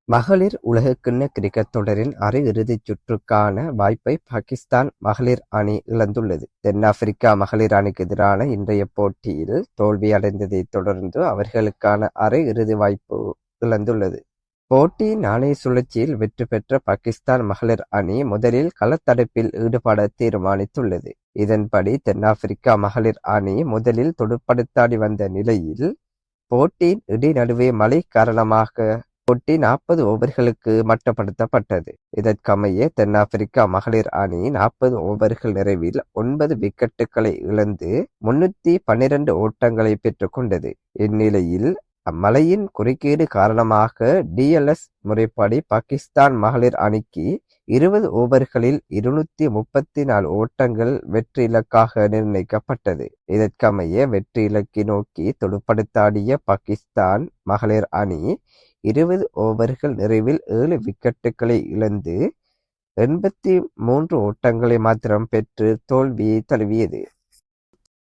மகளிர் உலகக்கிண்ண கிரிக்கெட் தொடரின் அரையிறுதிச் சுற்றுக்கான வாய்ப்பை பாகிஸ்தான் மகளிர் அணி இழந்துள்ளது. தென்னாப்பிரிக்கா மகளிர் அணிக்கு எதிரான இன்றைய போட்டியில் தோல்வியடைந்ததைத் தொடர்ந்து அவர்களுக்கான அரையிறுதி வாய்ப்பு இழந்துள்ளது. போட்டியின் நாணய சுழற்சியில் வெற்றி பெற்ற பாகிஸ்தான் மகளிர் அணி முதலில் களத்தடுப்பில் ஈடுபட தீர்மானித்துள்ளது. இதன்படி தென்னாப்பிரிக்கா மகளிர் அணி முதலில் துடுப்படுத்தாடி வந்த நிலையில் போட்டியின் இடைநடுவே மழை காரணமாக போட்டி 40 ஓவர்களுக்கு மட்டுப்படுத்தப்பட்டது. இதற்கமைய தென்னாப்பிரிக்கா மகளிர் அணி 40 ஓவர்கள் நிறைவில் 9 விக்கெட்டுகளை இழந்து 312 ஓட்டங்களை பெற்றுக் கொண்டது. இந்நிலையில் அம்மழையின் குறுக்கீடு காரணமாக டிஎல்எஸ் முறைப்படி பாகிஸ்தான் மகளிர் அணிக்கு 20 ஓவர்களில் 234 ஓட்டங்கள் வெற்றி இலக்காக நிர்ணயிக்கப்பட்டது. இதற்கமைய வெற்றி இலக்கை நோக்கி துடுப்படுத்தாடிய பாகிஸ்தான் மகளிர் அணி 20 ஓவர்கள் நிறைவில் 7 விக்கெட்டுகளை இழந்து 83 ஓட்டங்களை மாத்திரம் பெற்று தோல்வியை தழுவியது.